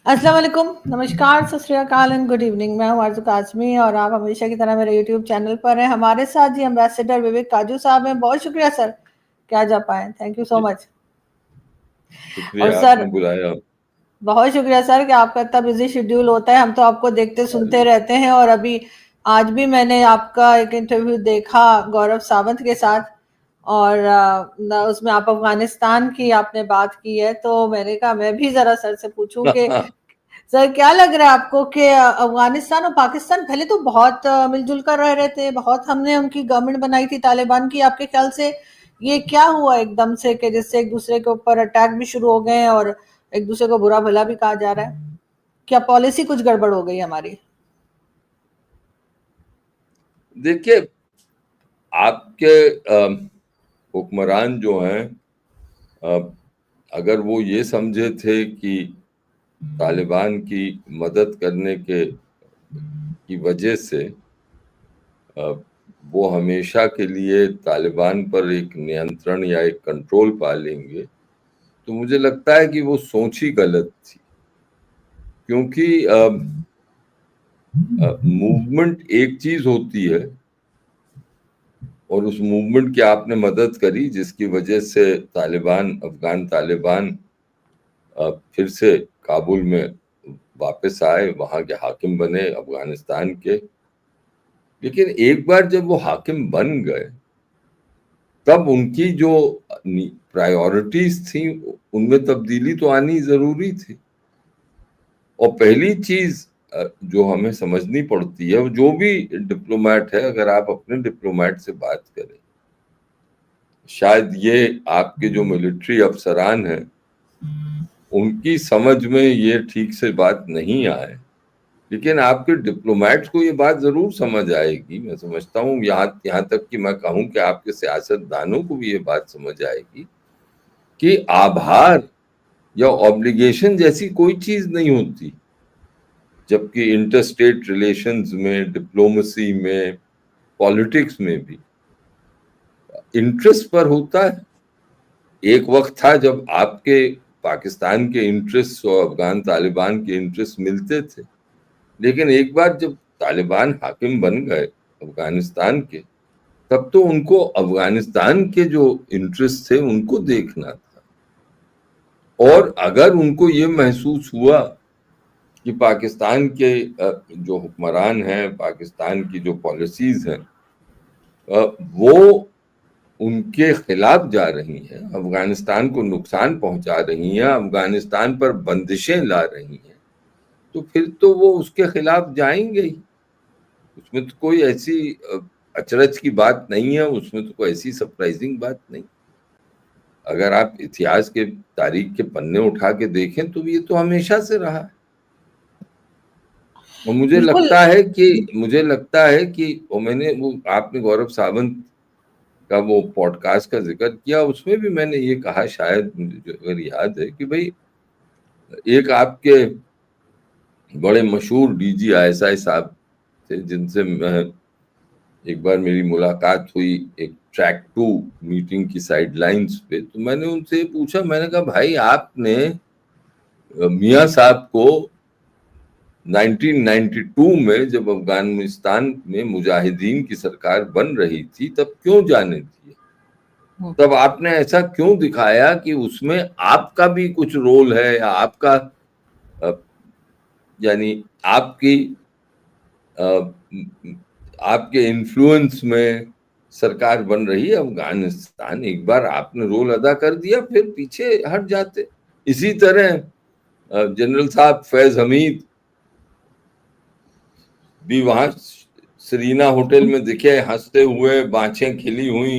السلام علیکم، نمشکار، ست شری اکال اینڈ گڈ ایوننگ. میں ہوں آرزو قاسمی اور آپ ہمیشہ کی طرح میرے یوٹیوب چینل پر ہیں. ہمارے ساتھ جی امبیسڈر وویک کاجو صاحب ہیں. بہت شکریہ سر کہ آج آپ آئے. تھینک یو سو مچ. شکریہ اور آپ سر نے بلایا. بہت شکریہ سر کہ آپ کا اتنا بزی شیڈیول ہوتا ہے. ہم تو آپ کو دیکھتے سنتے رہتے ہیں، اور ابھی آج بھی میں نے آپ کا ایک انٹرویو دیکھا گورو ساونت کے ساتھ، اور اس میں آپ افغانستان کی آپ نے بات کی ہے، تو میں نے کہا میں بھی ذرا سر سے پوچھوں کہ سر کیا لگ رہا ہے آپ کو کہ افغانستان اور پاکستان پہلے تو بہت مل جل کر رہ رہے تھے، بہت ہم نے ان کی گورنمنٹ بنائی تھی طالبان کی. آپ کے خیال سے یہ کیا ہوا ایک دم سے کہ جس سے ایک دوسرے کے اوپر اٹیک بھی شروع ہو گئے ہیں اور ایک دوسرے کو برا بھلا بھی کہا جا رہا ہے؟ کیا پالیسی کچھ گڑبڑ ہو گئی ہماری؟ دیکھیے، آپ کے حکمران جو ہیں اگر وہ یہ سمجھے تھے کہ طالبان کی مدد کرنے کی وجہ سے وہ ہمیشہ کے لیے طالبان پر ایک نینترن یا ایک کنٹرول پا لیں گے، تو مجھے لگتا ہے کہ وہ سوچ ہی غلط تھی. کیونکہ موومنٹ ایک چیز ہوتی ہے، اور اس موومنٹ کی آپ نے مدد کری جس کی وجہ سے افغان طالبان پھر سے کابل میں واپس آئے، وہاں کے حاکم بنے افغانستان کے. لیکن ایک بار جب وہ حاکم بن گئے تب ان کی جو پرائیورٹیز تھیں ان میں تبدیلی تو آنی ضروری تھی. اور پہلی چیز جو ہمیں سمجھنی پڑتی ہے، جو بھی ڈپلومیٹ ہے، اگر آپ اپنے ڈپلومیٹ سے بات کریں، شاید یہ آپ کے جو ملٹری افسران ہیں ان کی سمجھ میں یہ ٹھیک سے بات نہیں آئے، لیکن آپ کے ڈپلومیٹس کو یہ بات ضرور سمجھ آئے گی. میں سمجھتا ہوں یہاں تک کہ میں کہوں کہ آپ کے سیاست دانوں کو بھی یہ بات سمجھ آئے گی کہ آبھار یا آبلیگیشن جیسی کوئی چیز نہیں ہوتی، جبکہ انٹر اسٹیٹ ریلیشنز میں، ڈپلومسی میں، پالیٹکس میں بھی انٹرسٹ پر ہوتا ہے. ایک وقت تھا جب آپ کے پاکستان کے انٹرسٹ اور افغان طالبان کے انٹرسٹ ملتے تھے، لیکن ایک بار جب طالبان حاکم بن گئے افغانستان کے، تب تو ان کو افغانستان کے جو انٹرسٹ تھے ان کو دیکھنا تھا. اور اگر ان کو یہ محسوس ہوا کہ پاکستان کے جو حکمران ہیں، پاکستان کی جو پالیسیز ہیں وہ ان کے خلاف جا رہی ہیں، افغانستان کو نقصان پہنچا رہی ہیں، افغانستان پر بندشیں لا رہی ہیں، تو پھر تو وہ اس کے خلاف جائیں گے ہی. اس میں تو کوئی ایسی اچرج کی بات نہیں ہے، اس میں تو کوئی ایسی سرپرائزنگ بات نہیں. اگر آپ اتہاس کے تاریخ کے پنے اٹھا کے دیکھیں تو یہ تو ہمیشہ سے رہا ہے. اور مجھے لگتا ہے کہ میں نے آپ نے گورو ساونت کا وہ پوڈ کاسٹ کا ذکر کیا، اس میں بھی میں نے یہ کہا، شاید مجھے اگر یاد ہے، کہ بھئی ایک آپ کے بڑے مشہور D G I S I صاحب تھے جن سے ایک بار میری ملاقات ہوئی ایک ٹریک 2 میٹنگ کی سائیڈ لائنز پہ. تو میں نے ان سے پوچھا، میں نے کہا بھائی آپ نے میاں صاحب کو 1992 میں جب افغانستان میں مجاہدین کی سرکار بن رہی تھی تب کیوں جانے دیے؟ تب آپ نے ایسا کیوں دکھایا کہ اس میں آپ کا بھی کچھ رول ہے، یا آپ کا یعنی آپ کے انفلوئنس میں سرکار بن رہی ہے افغانستان. ایک بار آپ نے رول ادا کر دیا پھر پیچھے ہٹ جاتے. اسی طرح جنرل صاحب فیض حمید بھی وہاں سرینا ہوٹل میں دکھے ہنستے ہوئے، بانچیں کھلی ہوئی،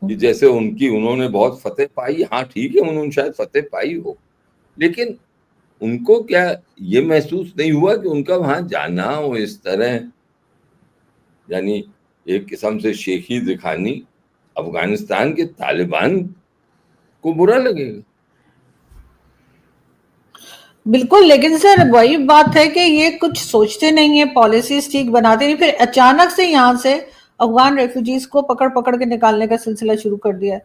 کہ جیسے انہوں نے بہت فتح پائی. ہاں ٹھیک ہے، انہوں نے شاید فتح پائی ہو، لیکن ان کو کیا یہ محسوس نہیں ہوا کہ ان کا وہاں جانا ہو اس طرح، یعنی ایک قسم سے شیخی دکھانی، افغانستان کے طالبان کو برا لگے گا؟ بالکل. لیکن سر وہی بات ہے کہ یہ کچھ سوچتے نہیں ہیں، پالیسیز ٹھیک بناتے نہیں، پھر اچانک سے یہاں سے افغان ریفیوجیز کو پکڑ کے نکالنے کا سلسلہ شروع کر دیا.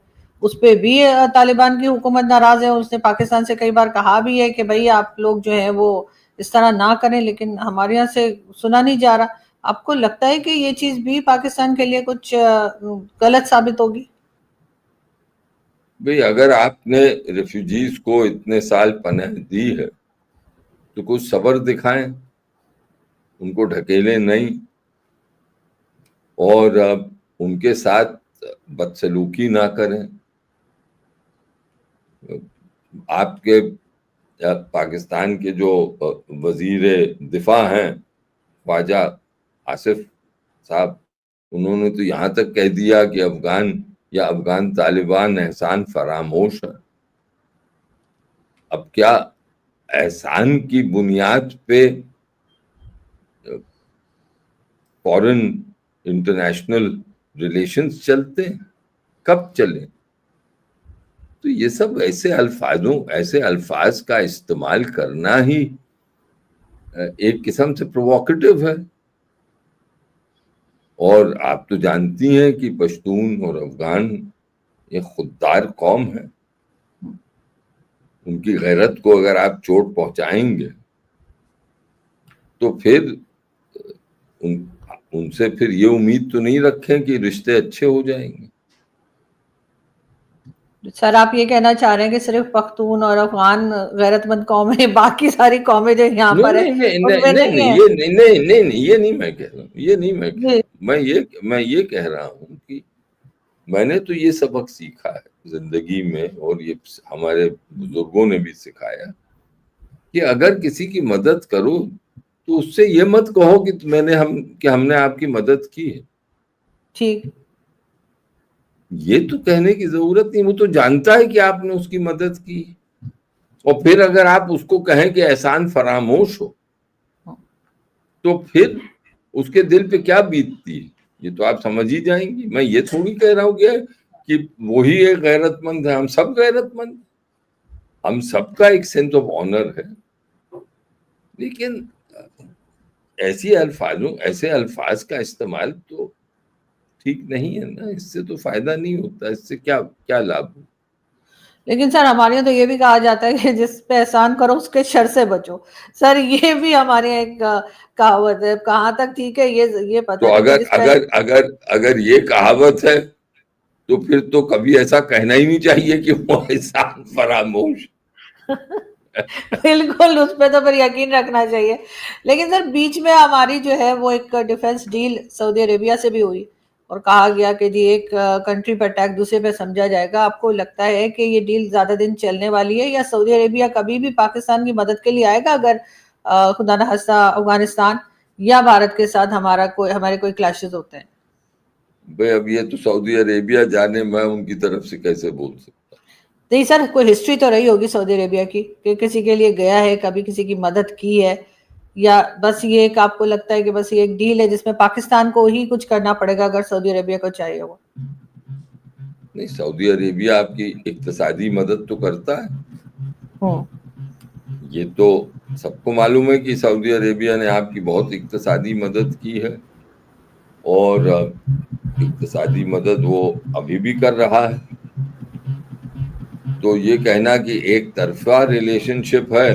اس پہ بھی طالبان کی حکومت ناراض ہے. اس نے پاکستان سے کئی بار کہا بھی ہے کہ بھئی آپ لوگ جو ہیں وہ اس طرح نہ کریں، لیکن ہمارے یہاں سے سنا نہیں جا رہا. آپ کو لگتا ہے کہ یہ چیز بھی پاکستان کے لیے کچھ غلط ثابت ہوگی؟ بھئی اگر آپ نے ریفیوجیز کو اتنے سال پناہ دی ہے تو کچھ صبر دکھائیں، ان کو ڈھکیلیں نہیں، اور ان کے ساتھ بدسلوکی نہ کریں. آپ کے پاکستان کے جو وزیر دفاع ہیں خواجہ آصف صاحب، انہوں نے تو یہاں تک کہہ دیا کہ افغان طالبان احسان فراموش ہے. اب کیا احسان کی بنیاد پہ فورن انٹرنیشنل ریلیشنز چلتے ہیں؟ کب چلیں؟ تو یہ سب ایسے الفاظ کا استعمال کرنا ہی ایک قسم سے پرووکیٹو ہے. اور آپ تو جانتی ہیں کہ پشتون اور افغان ایک خوددار قوم ہے. ان کی غیرت کو اگر آپ چوٹ پہنچائیں گے تو پھر ان سے پھر یہ امید تو نہیں رکھیں کہ رشتے اچھے ہو جائیں گے. سر آپ یہ کہنا چاہ رہے ہیں کہ صرف پختون اور افغان غیرت مند قوم ہے، باقی ساری قومیں جو یہاں پر ہیں ان میں نہیں ہے؟ نہیں، یہ نہیں میں کہہ رہا ہوں، میں یہ کہہ رہا ہوں کہ میں نے تو یہ سبق سیکھا ہے زندگی میں، اور یہ ہمارے بزرگوں نے بھی سکھایا کہ اگر کسی کی مدد کرو تو اس سے یہ مت کہو کہ ہم نے آپ کی مدد کی ہے. ٹھیک، یہ تو کہنے کی ضرورت نہیں، وہ تو جانتا ہے کہ آپ نے اس کی مدد کی. اور پھر اگر آپ اس کو کہیں کہ احسان فراموش ہو تو پھر اس کے دل پہ کیا بیتتی ہے یہ تو آپ سمجھ ہی جائیں گی. میں یہ تھوڑی کہہ رہا ہوں کہ وہی ایک غیرت مند ہے، ہم سب غیرت مند، ہم سب کا ایک سینس آف آنر ہے. لیکن ایسے الفاظ کا استعمال تو ٹھیک نہیں ہے نا. اس سے تو فائدہ نہیں ہوتا، اس سے کیا لابھ ہو. لیکن سر ہمارے یہاں تو یہ بھی کہا جاتا ہے کہ جس پہ احسان کرو اس کے شر سے بچو. سر یہ بھی ہمارے یہاں ایک کہاوت ہے، کہاں تک ٹھیک ہے یہ پتہ تو نہیں کہ جس پہ اگر یہ کہاوت ہے تو پھر تو کبھی ایسا کہنا ہی نہیں چاہیے کہ وہ احسان فراموش. بالکل، اس پہ تو پھر یقین رکھنا چاہیے. لیکن سر بیچ میں ہماری جو ہے وہ ایک ڈیفنس ڈیل سعودی عربیہ سے بھی ہوئی اور کہا گیا کہ جی ایک کنٹری پہ اٹیک دوسرے پہ سمجھا جائے گا. آپ کو لگتا ہے کہ یہ ڈیل زیادہ دن چلنے والی ہے، یا سعودی عربیہ کبھی بھی پاکستان کی مدد کے لیے آئے گا اگر خدا نخواستہ افغانستان یا بھارت کے ساتھ ہمارے کوئی کلیشز ہوتے ہیں؟ بھئی اب یہ تو سعودی عربیہ جانے، میں ان کی طرف سے کیسے بول سکتا. نہیں سر، کوئی ہسٹری تو رہی ہوگی سعودی عربیہ کی کہ کسی کے لیے گیا ہے، کبھی کسی کی مدد کی ہے، یا بس یہ ایک آپ کو لگتا ہے کہ بس یہ ایک ڈیل ہے جس میں پاکستان کو ہی کچھ کرنا پڑے گا اگر سعودی عربیہ کو چاہیے ہو؟ نہیں، سعودی عربیہ آپ کی اقتصادی مدد تو کرتا ہے. یہ تو سب کو معلوم ہے کہ سعودی عربیہ نے آپ کی بہت اقتصادی مدد کی ہے، اور اقتصادی مدد وہ ابھی بھی کر رہا ہے. تو یہ کہنا کہ ایک طرفہ ریلیشن شپ ہے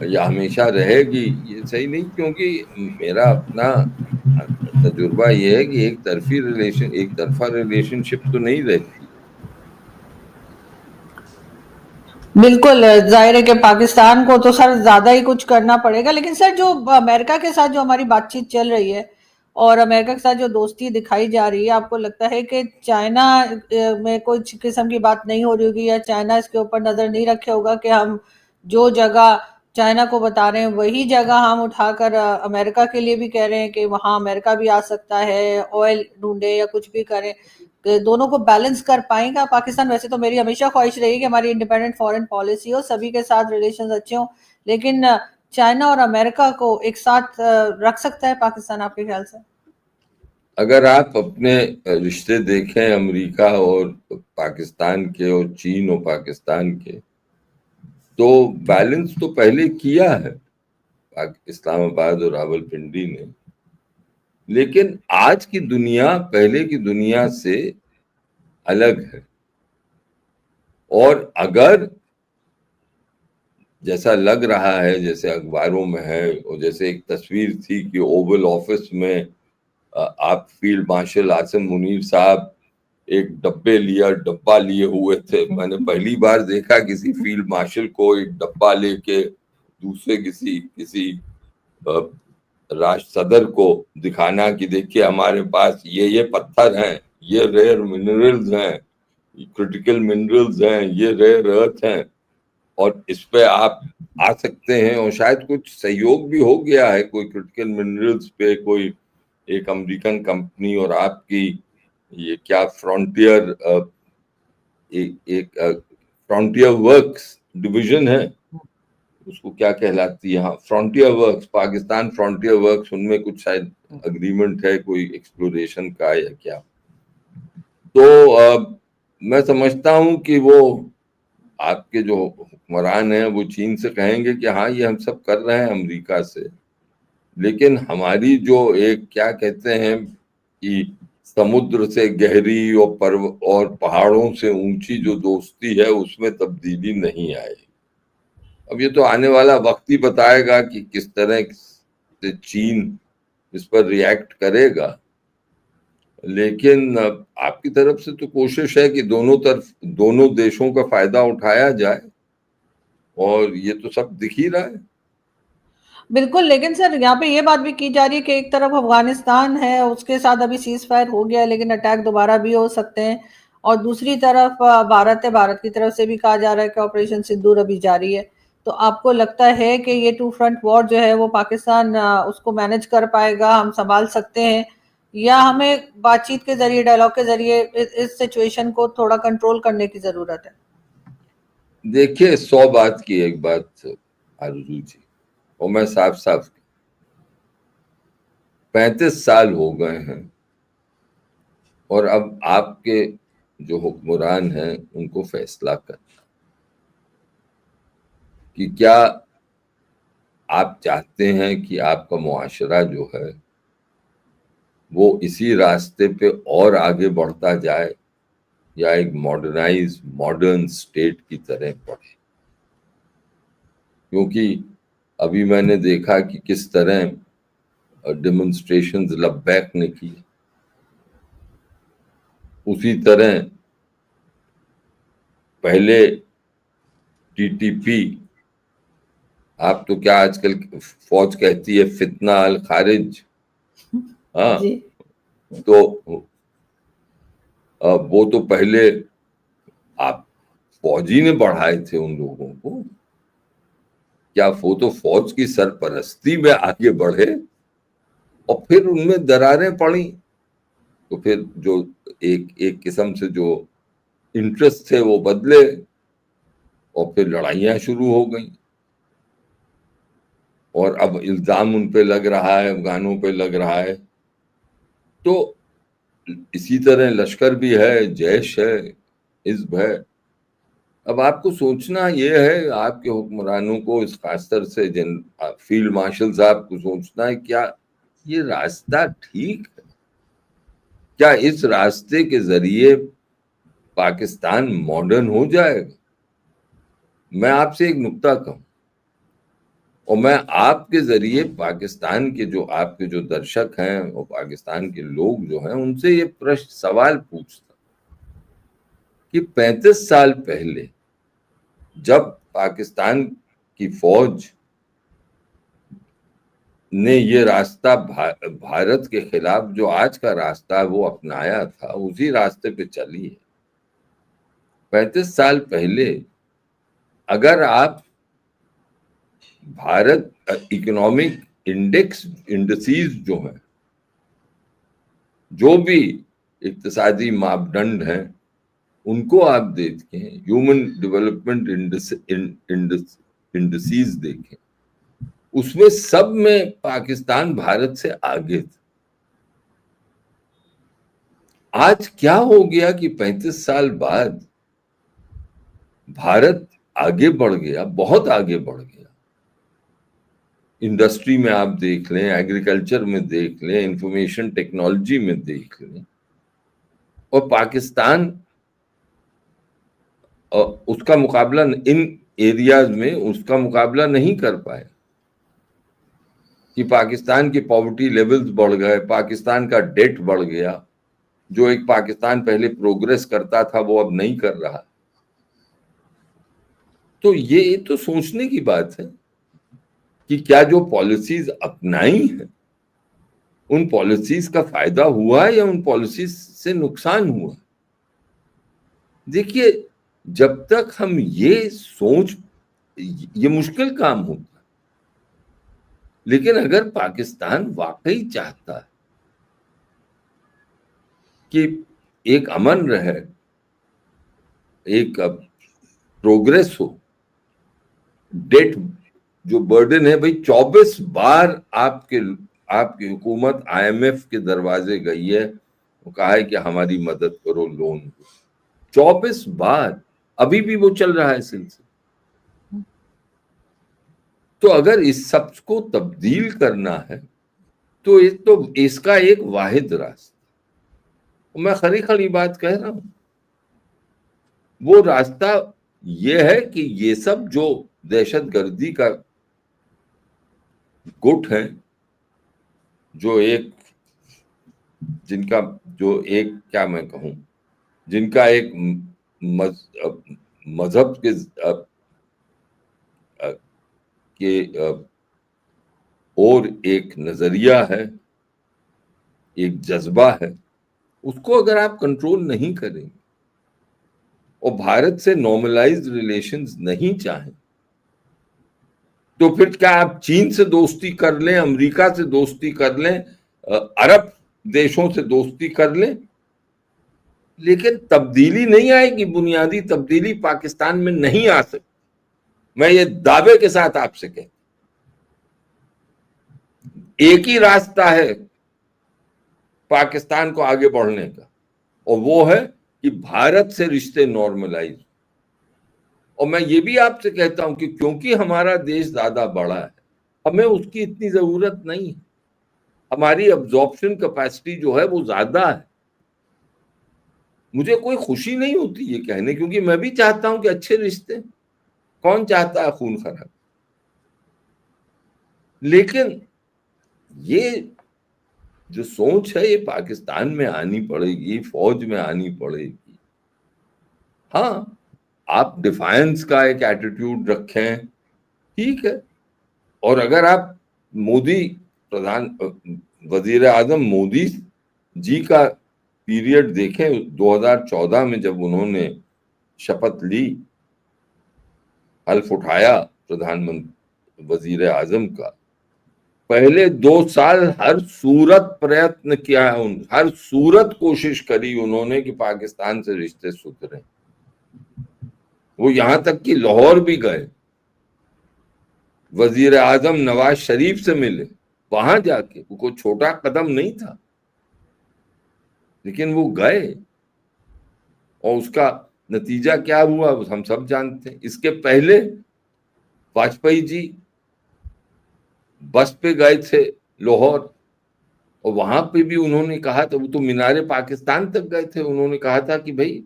یا ہمیشہ رہے گی، یہ صحیح نہیں. کیونکہ میرا اپنا تجربہ یہ ہے کہ ایک طرفہ ریلیشن شپ تو نہیں رہتی. بالکل، ظاہر ہے کہ پاکستان کو تو سر زیادہ ہی کچھ کرنا پڑے گا. لیکن سر جو امریکہ کے ساتھ جو ہماری بات چیت چل رہی ہے اور امریکہ کے ساتھ جو دوستی دکھائی جا رہی ہے، آپ کو لگتا ہے کہ چائنا میں کوئی قسم کی بات نہیں ہو رہی ہوگی، یا چائنا اس کے اوپر نظر نہیں رکھے ہوگا کہ ہم جو جگہ چائنا کو بتا رہے ہیں وہی جگہ ہم اٹھا کر امریکہ کے لیے بھی کہہ رہے ہیں کہ وہاں امریکہ بھی آ سکتا ہے، آئل ڈھونڈے یا کچھ بھی کریں، کہ دونوں کو بیلنس کر پائیں گا پاکستان؟ ویسے تو میری ہمیشہ خواہش رہی کہ ہماری انڈیپینڈنٹ فورن پالیسی ہو، سبھی کے ساتھ ریلیشنز اچھے ہوں، لیکن چائنا اور امریکہ کو ایک ساتھ رکھ سکتا ہے پاکستان آپ کے خیال سے؟ اگر آپ اپنے رشتے دیکھیں امریکہ اور پاکستان کے اور چین اور پاکستان کے، تو بیلنس تو پہلے کیا ہے اسلام آباد اور راولپنڈی نے. لیکن آج کی دنیا پہلے کی دنیا سے الگ ہے، اور اگر جیسا لگ رہا ہے، جیسے اخباروں میں ہے، اور جیسے ایک تصویر تھی کہ اوول آفس میں آپ فیلڈ مارشل عاصم منیر صاحب ایک ڈبہ لیے ہوئے تھے. میں نے پہلی بار دیکھا کسی فیلڈ مارشل کو ایک ڈبہ لے کے دوسرے کسی صدر کو دکھانا کہ دیکھیے ہمارے پاس یہ پتھر ہیں، یہ ریئر منرلز ہیں، کرٹیکل منرلز ہیں، یہ ریئر ارتھ ہیں، اور اس پہ آپ آ سکتے ہیں. اور شاید کچھ سہیوگ بھی ہو گیا ہے کوئی کرٹیکل منرلز پہ، کوئی ایک امریکن کمپنی اور آپ کی یہ کیا فرونٹیئر ایک فرونٹیئر ورکس ڈویژن ہے، اس کو کیا کہلاتی ہے، ہاں فرونٹیئر ورکس، پاکستان فرونٹیئر ورکس، ان میں کچھ شاید اگریمنٹ ہے کوئی ایکسپلوریشن کا یا کیا. تو میں سمجھتا ہوں کہ وہ آپ کے جو حکمران ہیں وہ چین سے کہیں گے کہ ہاں یہ ہم سب کر رہے ہیں امریکہ سے، لیکن ہماری جو ایک کیا کہتے ہیں کہ سمندر سے گہری اور پہاڑوں سے اونچی جو دوستی ہے اس میں تبدیلی نہیں آئے. اب یہ تو آنے والا وقت ہی بتائے گا کہ کس طرح سے چین اس پر ریئیکٹ کرے گا. لیکن آپ کی طرف سے تو کوشش ہے کہ دونوں دیشوں کا فائدہ اٹھایا جائے، اور یہ تو سب دکھ ہی رہا ہے. بالکل، لیکن سر یہاں پہ یہ بات بھی کی جا رہی ہے کہ ایک طرف افغانستان ہے، اس کے ساتھ ابھی سیز فائر ہو گیا لیکن اٹیک دوبارہ بھی ہو سکتے ہیں، اور دوسری طرف بھارت ہے، بھارت کی طرف سے بھی کہا جا رہا ہے کہ آپریشن سندور ابھی جاری ہے. تو آپ کو لگتا ہے کہ یہ 2 فرنٹ وار جو ہے وہ پاکستان اس کو مینج کر پائے گا، ہم سنبھال سکتے ہیں، یا ہمیں بات چیت کے ذریعے، ڈائلاگ کے ذریعے اس سچویشن کو تھوڑا کنٹرول کرنے کی ضرورت ہے؟ دیکھیے 100 بات کی ایک بات آرزو جی، اور میں صاف 35 سال ہو گئے ہیں، اور اب آپ کے جو حکمران ہیں ان کو فیصلہ کرنا کہ کیا آپ چاہتے ہیں کہ آپ کا معاشرہ جو ہے وہ اسی راستے پہ اور آگے بڑھتا جائے، یا ایک ماڈرن اسٹیٹ کی طرح بڑھے. کیونکہ ابھی میں نے دیکھا کہ کس طرح ڈیمونسٹریشنز لبیک نے کی، اسی طرح پہلے ٹی پی، آپ تو کیا آج کل فوج کہتی ہے فتنہ الخارج، ہاں جی تو وہ تو پہلے آپ فوجی نے بڑھائے تھے ان لوگوں کو، کیا وہ تو فوج کی سرپرستی میں آگے بڑھے، اور پھر ان میں دراریں پڑیں، تو پھر جو ایک قسم سے جو انٹرسٹ تھے وہ بدلے، اور پھر لڑائیاں شروع ہو گئیں، اور اب الزام ان پہ لگ رہا ہے، افغانوں پہ لگ رہا ہے. تو اسی طرح لشکر بھی ہے، جیش ہے، حزب ہے. اب آپ کو سوچنا یہ ہے، آپ کے حکمرانوں کو، اس خاص طور سے فیلڈ مارشل صاحب کو سوچنا ہے کیا یہ راستہ ٹھیک ہے؟ کیا اس راستے کے ذریعے پاکستان ماڈرن ہو جائے گا؟ میں آپ سے ایک نکتہ کہوں، اور میں آپ کے ذریعے پاکستان کے جو آپ کے جو درشک ہیں اور پاکستان کے لوگ جو ہیں ان سے یہ سوال پوچھتا کہ 35 سال پہلے جب پاکستان کی فوج نے یہ راستہ بھارت کے خلاف جو آج کا راستہ ہے وہ اپنایا تھا، اسی راستے پہ چلی ہے. 35 سال پہلے اگر آپ بھارت اکنامک انڈسیز جو ہیں، جو بھی اقتصادی ماپدنڈ ہیں، ان کو آپ دیکھیں، ہیومن ڈیولپمنٹ انڈسیز دیکھیں، اس میں سب میں پاکستان بھارت سے آگے تھا. آج کیا ہو گیا کہ 35 سال بعد بھارت آگے بڑھ گیا، بہت آگے بڑھ گیا. انڈسٹری میں آپ دیکھ لیں، ایگریکلچر میں دیکھ لیں، انفارمیشن ٹیکنالوجی میں دیکھ لیں، اور پاکستان اس کا مقابلہ ان ایریاز میں اس کا مقابلہ نہیں کر پائے کہ پاکستان کے پاورٹی لیولز بڑھ گئے، پاکستان کا ڈیٹ بڑھ گیا، جو ایک پاکستان پہلے پروگریس کرتا تھا وہ اب نہیں کر رہا. تو یہ تو سوچنے کی بات ہے کہ کیا جو پالیسیز اپنائی ہیں ان پالیسیز کا فائدہ ہوا ہے یا ان پالیسیز سے نقصان ہوا. دیکھیے جب تک ہم یہ سوچ، یہ مشکل کام ہوتا ہے، لیکن اگر پاکستان واقعی چاہتا ہے کہ ایک امن رہے، ایک پروگریس ہو، ڈیٹ جو برڈن ہے بھائی 24 بار آپ کی حکومت آئی ایم ایف کے دروازے گئی ہے، وہ کہا ہے کہ ہماری مدد کرو، لون دو. 24 بار ابھی بھی وہ چل رہا ہے سلسلہ. تو اگر اس سب کو تبدیل کرنا ہے تو اس کا ایک واحد راستہ، میں خری خری بات کہہ رہا ہوں، وہ راستہ یہ ہے کہ یہ سب جو دہشت گردی کا گٹ ہے، جو جن کا جو کیا میں کہوں، جن کا ایک مذہب کے اور ایک نظریہ ہے، ایک جذبہ ہے، اس کو اگر آپ کنٹرول نہیں کریں اور بھارت سے نارملائزڈ ریلیشنز نہیں چاہیں تو پھر کیا آپ چین سے دوستی کر لیں، امریکہ سے دوستی کر لیں، عرب دیشوں سے دوستی کر لیں، لیکن تبدیلی نہیں آئے گی. بنیادی تبدیلی پاکستان میں نہیں آ سکتی. میں یہ دعوے کے ساتھ آپ سے کہتا ہوں ایک ہی راستہ ہے پاکستان کو آگے بڑھنے کا، اور وہ ہے کہ بھارت سے رشتے نارملائز. اور میں یہ بھی آپ سے کہتا ہوں کہ کیونکہ ہمارا دیش زیادہ بڑا ہے، ہمیں اس کی اتنی ضرورت نہیں ہے. ہماری ابزارپشن کیپیسٹی جو ہے وہ زیادہ ہے. مجھے کوئی خوشی نہیں ہوتی یہ کہنے، کیونکہ میں بھی چاہتا ہوں کہ اچھے رشتے، کون چاہتا ہے خون خراب. لیکن یہ جو سوچ ہے یہ پاکستان میں آنی پڑے گی، فوج میں آنی پڑے گی. ہاں آپ ڈیفائنس کا ایک ایٹیٹیوڈ رکھیں، ٹھیک ہے. اور اگر آپ مودی وزیر اعظم مودی جی کا پیریڈ دیکھیں، 2014 میں جب انہوں نے شپت لی، حلف اٹھایا وزیر اعظم کا، پہلے 2 سال ہر صورت پریتن کیا ہے، ہر صورت کوشش کری انہوں نے کہ پاکستان سے رشتے سدھریں. وہ یہاں تک کہ لاہور بھی گئے، وزیر اعظم نواز شریف سے ملے، وہاں جا کے وہ کوئی چھوٹا قدم نہیں تھا، لیکن وہ گئے. اور اس کا نتیجہ کیا ہوا ہم سب جانتے ہیں. اس کے پہلے واجپئی جی بس پہ گئے تھے لاہور، اور وہاں پہ بھی انہوں نے کہا تھا، وہ تو مینار پاکستان تک گئے تھے، انہوں نے کہا تھا کہ بھائی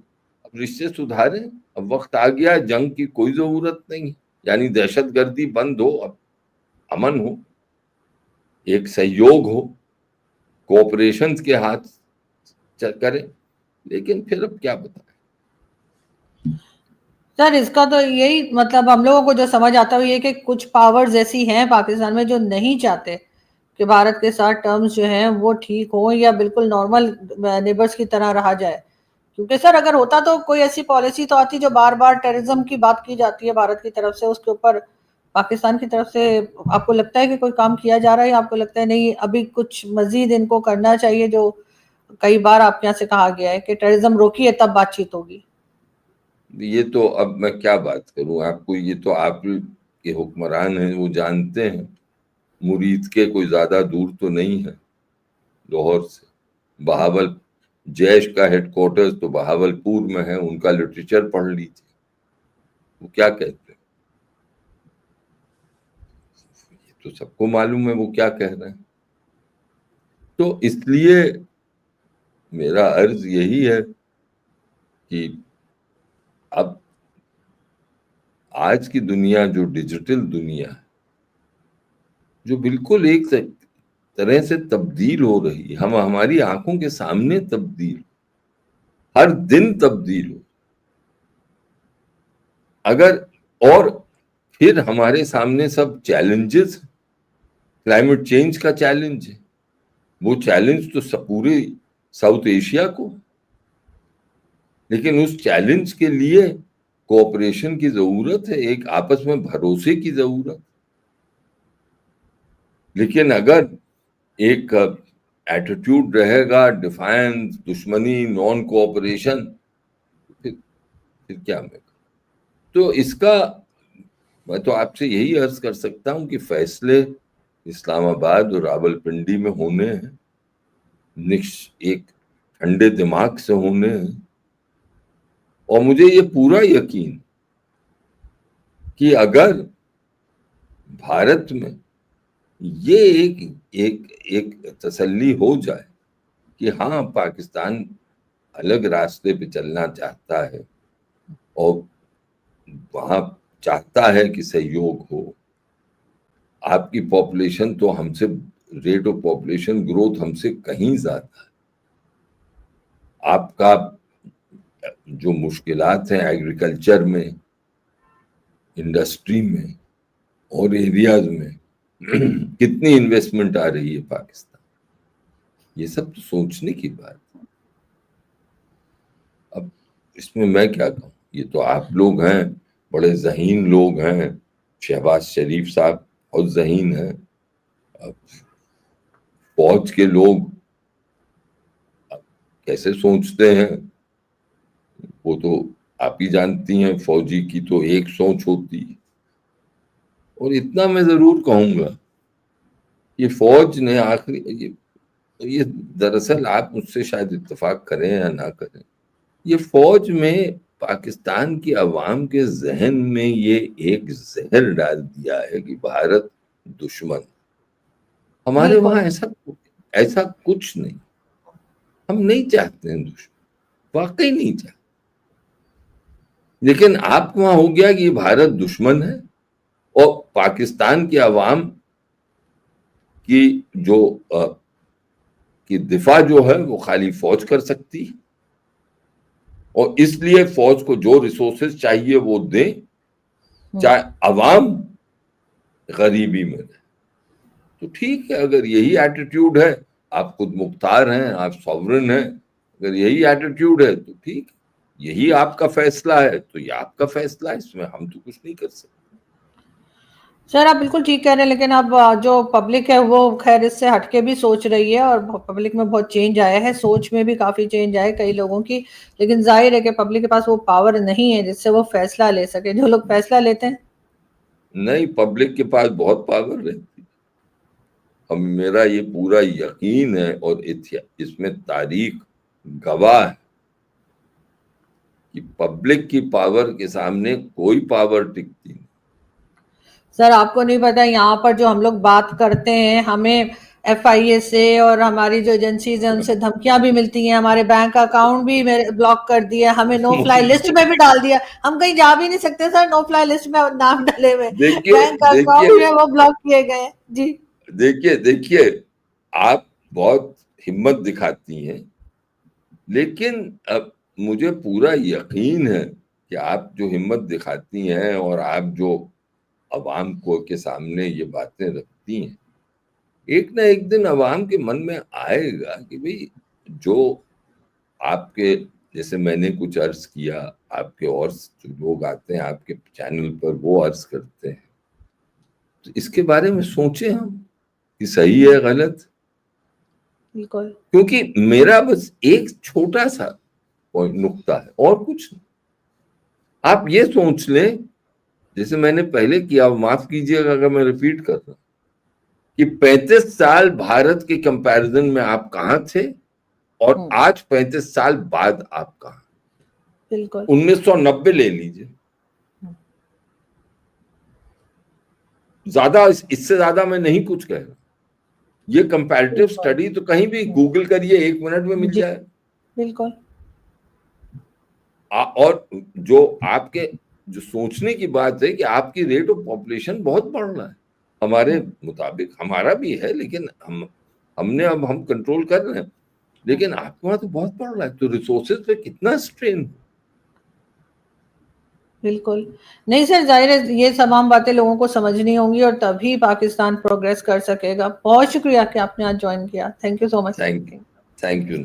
اب رشتے سدھاریں، اب وقت آ گیا، جنگ کی کوئی ضرورت نہیں، یعنی دہشت گردی بند ہو، اب امن ہو، ایک سہیوگ ہو، کوآپریشن کے ہاتھ کریں. لیکن پھر اب کیا بتائیں سر، اس کا تو یہی مطلب ہم لوگوں کو جو سمجھ آتا ہے یہ کہ کچھ پاورز ایسی ہیں پاکستان میں جو نہیں چاہتے کہ بھارت کے ساتھ ٹرمز جو ہیں وہ ٹھیک ہوں یا بالکل نارمل نیبرز کی طرح رہا جائے. کیونکہ سر اگر ہوتا تو کوئی ایسی پالیسی تو آتی جو بار بار ٹیررزم کی بات کی جاتی ہے بھارت کی طرف سے، اس کے اوپر پاکستان کی طرف سے آپ کو لگتا ہے کہ کوئی کام کیا جا رہا ہے، یا آپ کو لگتا ہے نہیں ابھی کچھ مزید ان کو کرنا چاہیے، جو کئی بار آپ کے یہاں سے کہا گیا ہے کہ ٹیررزم روکیے تب بات چیت ہوگی؟ یہ تو اب میں کیا بات کروں آپ کو، یہ تو آپ کے حکمران ہیں، وہ جانتے ہیں. مرید کے کوئی زیادہ دور تو نہیں ہے لاہور سے. بہاول جیش کا ہیڈ کوارٹرز تو بہاول پور میں ہے، ان کا لٹریچر پڑھ لیجیے، وہ کیا کہتے ہیں، یہ تو سب کو معلوم ہے وہ کیا کہہ رہے ہیں. تو اس لیے میرا عرض یہی ہے کہ اب آج کی دنیا جو ڈیجیٹل دنیا ہے، جو بالکل ایک طرح سے تبدیل ہو رہی ہے، ہماری آنکھوں کے سامنے تبدیل، ہر دن تبدیل ہو، اگر اور پھر ہمارے سامنے سب چیلنجز، کلائمیٹ چینج کا چیلنج ہے، وہ چیلنج تو پورے ساؤتھ ایشیا کو، لیکن اس چیلنج کے لیے کوآپریشن کی ضرورت ہے، ایک آپس میں بھروسے کی ضرورت. لیکن اگر ایک ایٹیٹیوڈ رہے گا ڈیفائنس، دشمنی، نان کوآپریشن، پھر کیا میں تو اس کا میں تو آپ سے یہی عرض کر سکتا ہوں کہ فیصلے اسلام آباد اور راول پنڈی میں ہونے ہیں، ایک ٹھنڈے دماغ سے ہونے ہیں، اور مجھے یہ پورا یقین کہ اگر بھارت میں یہ ایک تسلی ہو جائے کہ ہاں پاکستان الگ راستے پہ چلنا چاہتا ہے اور وہاں چاہتا ہے کہ سہیوگ ہو، آپ کی پاپولیشن تو ہم سے، ریٹ آف پاپولیشن گروتھ ہم سے کہیں زیادہ ہے، آپ کا جو مشکلات ہیں ایگریکلچر میں، انڈسٹری میں اور ایریاز میں کتنی انویسٹمنٹ آ رہی ہے پاکستان، یہ سب تو سوچنے کی بات ہے. اب اس میں میں کیا کہوں، یہ تو آپ لوگ ہیں، بڑے ذہین لوگ ہیں، شہباز شریف صاحب بہت ذہین ہیں، فوج کے لوگ کیسے سوچتے ہیں وہ تو آپ ہی جانتی ہیں، فوجی کی تو ایک سوچ ہوتی ہے. اور اتنا میں ضرور کہوں گا، یہ فوج نے آخری یہ دراصل آپ مجھ سے شاید اتفاق کریں یا نہ کریں، یہ فوج میں پاکستان کی عوام کے ذہن میں یہ ایک زہر ڈال دیا ہے کہ بھارت دشمن. ہمارے وہاں ایسا کچھ نہیں، ہم نہیں چاہتے ہیں دشمن، واقعی نہیں چاہتے، لیکن آپ کو وہاں ہو گیا کہ یہ بھارت دشمن ہے، اور پاکستان کی عوام کی جو کی دفاع جو ہے وہ خالی فوج کر سکتی، اور اس لیے فوج کو جو ریسورسز چاہیے وہ دیں، چاہے عوام غریبی میں رہے. تو ٹھیک ہے، اگر یہی ایٹیٹیوڈ ہے، آپ خود مختار ہیں، آپ سوورن ہیں، اگر یہی ایٹیٹیوڈ ہے تو ٹھیک ہے، یہی آپ کا فیصلہ ہے تو یہ آپ کا فیصلہ ہے، اس میں ہم تو کچھ نہیں کر سکتے. سر آپ بالکل ٹھیک کہہ رہے ہیں، لیکن اب جو پبلک ہے وہ خیر اس سے ہٹ کے بھی سوچ رہی ہے، اور پبلک میں بہت چینج آیا ہے، سوچ میں بھی کافی چینج آیا کئی لوگوں کی، لیکن ظاہر ہے کہ پبلک کے پاس وہ پاور نہیں ہے جس سے وہ فیصلہ لے سکے. جو لوگ فیصلہ لیتے ہیں نہیں، پبلک کے پاس بہت پاور رہتی، اب میرا یہ پورا یقین ہے، اور اس میں تاریخ گواہ ہے کہ پبلک کی پاور کے سامنے کوئی پاور ٹکتی نہیں. سر آپ کو نہیں پتا، یہاں پر جو ہم لوگ بات کرتے ہیں ہمیں ایف آئی اے سے اور ہماری جو ایجنسیز ہیں ان سے دھمکیاں بھی ملتی ہیں، ہمارے بینک اکاؤنٹ بھی بلاک کر دیا، ہمیں نو فلائی لسٹ میں بھی ڈال دیا، ہم کہیں جا بھی نہیں سکتے سر، نو فلائی لسٹ میں نام ڈالے ہوئے، بینک اکاؤنٹ میں وہ بلاک کیے گئے. جی دیکھیے آپ بہت ہمت دکھاتی ہیں، لیکن اب مجھے پورا یقین ہے کہ آپ جو ہمت دکھاتی ہیں اور آپ جو عوام کو کے سامنے یہ باتیں رکھتی ہیں، ایک نہ ایک دن عوام کے من میں آئے گا کہ بھئی جو آپ کے جیسے میں نے کچھ عرض کیا، آپ کے اور جو لوگ آتے ہیں آپ کے چینل پر وہ عرض کرتے ہیں، تو اس کے بارے میں سوچیں ہم کہ صحیح ہے غلط. بالکل، کیونکہ میرا بس ایک چھوٹا سا نقطہ ہے اور کچھ نہیں. آپ یہ سوچ لیں جیسے میں نے پہلے کیا، معاف کیجئے گا اگر میں ریپیٹ کر رہا ہوں، کہ 35 سال بھارت کے کمپیریزن میں آپ کہاں تھے اور آج 35 سال بعد آپ کہاں. بالکل 1990 لے لیجئے، زیادہ اس سے زیادہ میں نہیں کچھ کہہ رہا. یہ کمپیریٹیو سٹڈی تو کہیں بھی گوگل کریے، 1 منٹ میں مل جائے. بالکل اور جو آپ کے جو سوچنے کی بات ہے کہ آپ کی ریٹ آف پاپولیشن بہت بڑھ رہا ہے ہمارے مطابق، ہمارا بھی ہے لیکن ہم کنٹرول کر رہے ہیں، لیکن آپ کے وہاں تو بہت بڑھ رہا ہے، تو ریسورسز پہ کتنا اسٹرین. بالکل نہیں سر، ظاہر ہے یہ تمام باتیں لوگوں کو سمجھنی ہوں گی اور تبھی پاکستان پروگریس کر سکے گا. بہت شکریہ کہ آپ نے آج جوائن کیا. Thank you so much. Thank you.